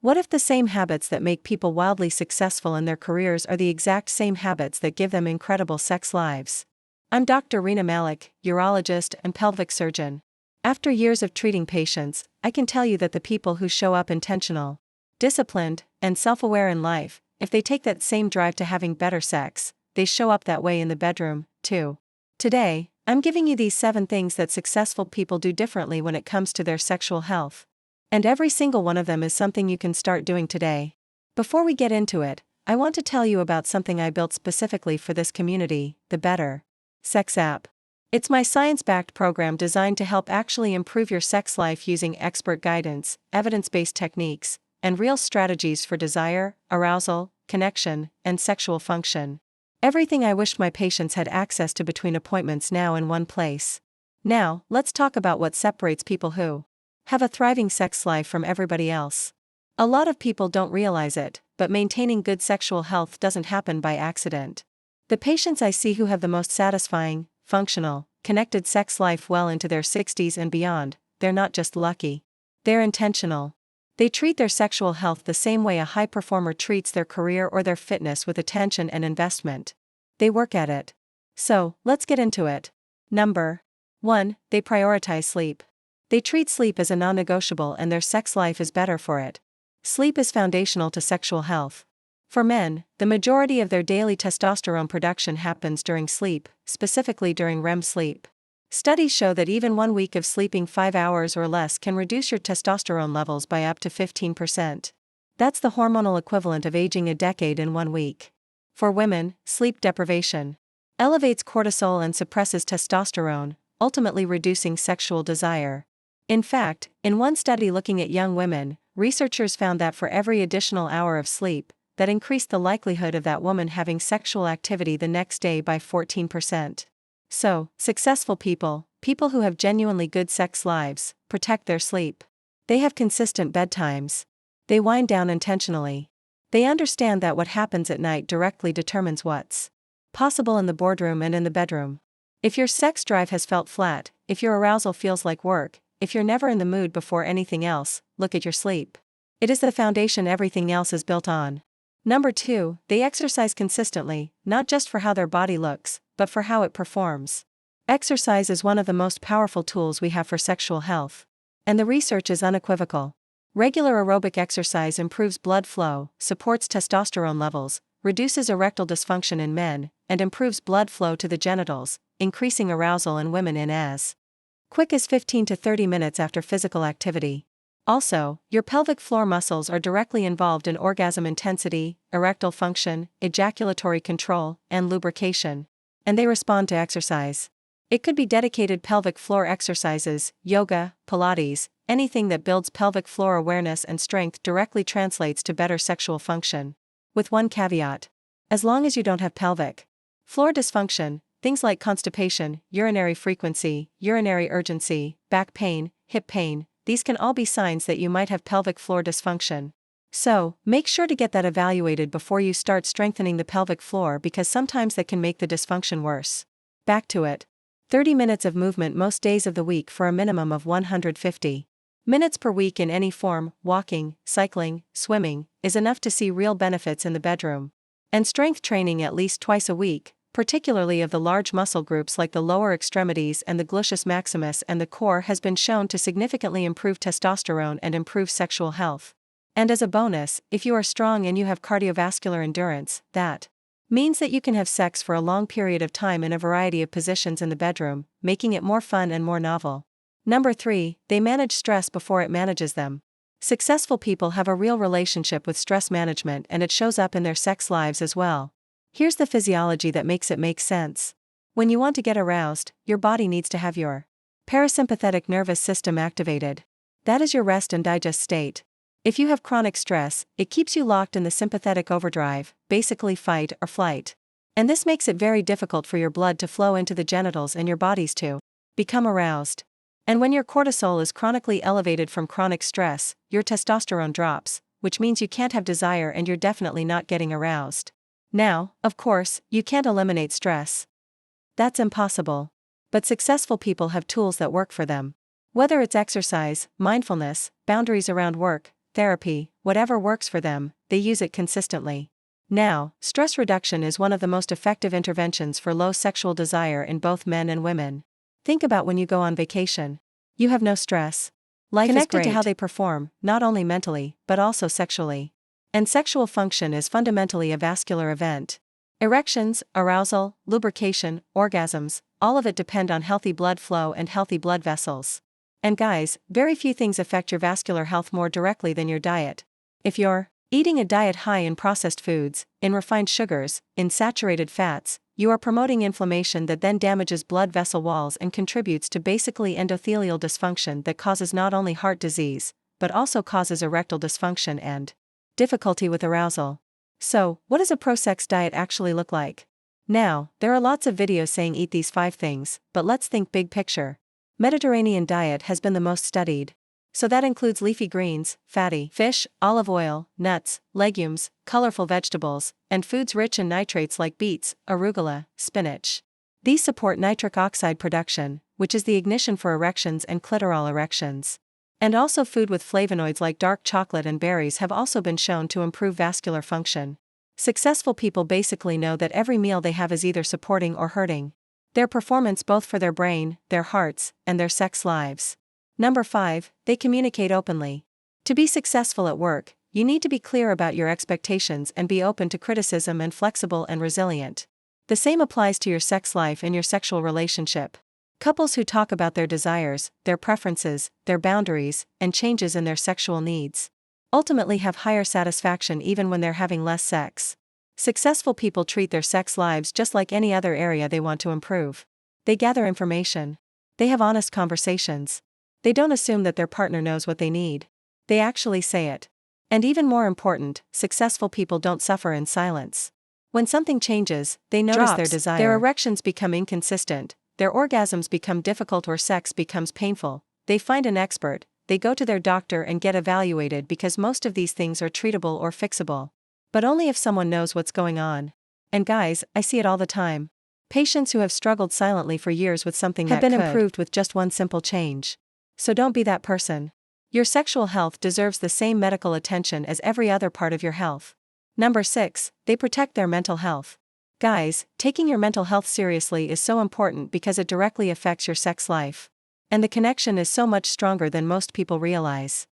What if the same habits that make people wildly successful in their careers are the exact same habits that give them incredible sex lives? I'm Dr. Reena Malik, urologist and pelvic surgeon. After years of treating patients, I can tell you that the people who show up intentional, disciplined, and self-aware in life, if they take that same drive to having better sex, they show up that way in the bedroom, too. Today, I'm giving you these 7 things that successful people do differently when it comes to their sexual health. And every single one of them is something you can start doing today. Before we get into it, I want to tell you about something I built specifically for this community, the Better Sex app. It's my science-backed program designed to help actually improve your sex life using expert guidance, evidence-based techniques, and real strategies for desire, arousal, connection, and sexual function. Everything I wished my patients had access to between appointments now in one place. Now, let's talk about what separates people who have a thriving sex life from everybody else. A lot of people don't realize it, but maintaining good sexual health doesn't happen by accident. The patients I see who have the most satisfying, functional, connected sex life well into their 60s and beyond, they're not just lucky. They're intentional. They treat their sexual health the same way a high performer treats their career or their fitness, with attention and investment. They work at it. So, let's get into it. Number 1, they prioritize sleep. They treat sleep as a non-negotiable, and their sex life is better for it. Sleep is foundational to sexual health. For men, the majority of their daily testosterone production happens during sleep, specifically during REM sleep. Studies show that even 1 week of sleeping 5 hours or less can reduce your testosterone levels by up to 15%. That's the hormonal equivalent of aging a decade in 1 week. For women, sleep deprivation elevates cortisol and suppresses testosterone, ultimately reducing sexual desire. In fact, in one study looking at young women, researchers found that for every additional hour of sleep, that increased the likelihood of that woman having sexual activity the next day by 14%. So, successful people who have genuinely good sex lives, protect their sleep. They have consistent bedtimes. They wind down intentionally. They understand that what happens at night directly determines what's possible in the boardroom and in the bedroom. If your sex drive has felt flat, if your arousal feels like work, if you're never in the mood before anything else, look at your sleep. It is the foundation everything else is built on. Number 2, they exercise consistently, not just for how their body looks, but for how it performs. Exercise is one of the most powerful tools we have for sexual health. And the research is unequivocal. Regular aerobic exercise improves blood flow, supports testosterone levels, reduces erectile dysfunction in men, and improves blood flow to the genitals, increasing arousal in women in as quick as 15 to 30 minutes after physical activity. Also, your pelvic floor muscles are directly involved in orgasm intensity, erectile function, ejaculatory control, and lubrication. And they respond to exercise. It could be dedicated pelvic floor exercises, yoga, Pilates, anything that builds pelvic floor awareness and strength directly translates to better sexual function. With one caveat. As long as you don't have pelvic floor dysfunction, things like constipation, urinary frequency, urinary urgency, back pain, hip pain, these can all be signs that you might have pelvic floor dysfunction. So, make sure to get that evaluated before you start strengthening the pelvic floor, because sometimes that can make the dysfunction worse. Back to it. 30 minutes of movement most days of the week for a minimum of 150 minutes per week in any form, walking, cycling, swimming, is enough to see real benefits in the bedroom. And strength training at least twice a week, particularly of the large muscle groups like the lower extremities and the gluteus maximus and the core, has been shown to significantly improve testosterone and improve sexual health. And as a bonus, if you are strong and you have cardiovascular endurance, that means that you can have sex for a long period of time in a variety of positions in the bedroom, making it more fun and more novel. Number 3, they manage stress before it manages them. Successful people have a real relationship with stress management, and it shows up in their sex lives as well. Here's the physiology that makes it make sense. When you want to get aroused, your body needs to have your parasympathetic nervous system activated. That is your rest and digest state. If you have chronic stress, it keeps you locked in the sympathetic overdrive, basically fight or flight. And this makes it very difficult for your blood to flow into the genitals and your bodies to become aroused. And when your cortisol is chronically elevated from chronic stress, your testosterone drops, which means you can't have desire and you're definitely not getting aroused. Now, of course, you can't eliminate stress. That's impossible. But successful people have tools that work for them. Whether it's exercise, mindfulness, boundaries around work, therapy, whatever works for them, they use it consistently. Now, stress reduction is one of the most effective interventions for low sexual desire in both men and women. Think about when you go on vacation. You have no stress. Life is connected to how they perform, not only mentally, but also sexually. And sexual function is fundamentally a vascular event. Erections, arousal, lubrication, orgasms, all of it depend on healthy blood flow and healthy blood vessels. And guys, very few things affect your vascular health more directly than your diet. If you're eating a diet high in processed foods, in refined sugars, in saturated fats, you are promoting inflammation that then damages blood vessel walls and contributes to basically endothelial dysfunction that causes not only heart disease, but also causes erectile dysfunction and difficulty with arousal. So, what does a pro-sex diet actually look like? Now, there are lots of videos saying eat these 5 things, but let's think big picture. Mediterranean diet has been the most studied. So that includes leafy greens, fatty fish, olive oil, nuts, legumes, colorful vegetables, and foods rich in nitrates like beets, arugula, spinach. These support nitric oxide production, which is the ignition for erections and clitoral erections. And also food with flavonoids like dark chocolate and berries have also been shown to improve vascular function. Successful people basically know that every meal they have is either supporting or hurting their performance, both for their brain, their hearts, and their sex lives. Number 5, they communicate openly. To be successful at work, you need to be clear about your expectations and be open to criticism and flexible and resilient. The same applies to your sex life and your sexual relationship. Couples who talk about their desires, their preferences, their boundaries, and changes in their sexual needs ultimately have higher satisfaction even when they're having less sex. Successful people treat their sex lives just like any other area they want to improve. They gather information. They have honest conversations. They don't assume that their partner knows what they need. They actually say it. And even more important, successful people don't suffer in silence. When something changes, they notice their desire. Their erections become inconsistent, their orgasms become difficult, or sex becomes painful. They find an expert, they go to their doctor and get evaluated, because most of these things are treatable or fixable. But only if someone knows what's going on. And guys, I see it all the time. Patients who have struggled silently for years with something that have been improved with just one simple change. So don't be that person. Your sexual health deserves the same medical attention as every other part of your health. Number 6, they protect their mental health. Guys, taking your mental health seriously is so important because it directly affects your sex life. And the connection is so much stronger than most people realize.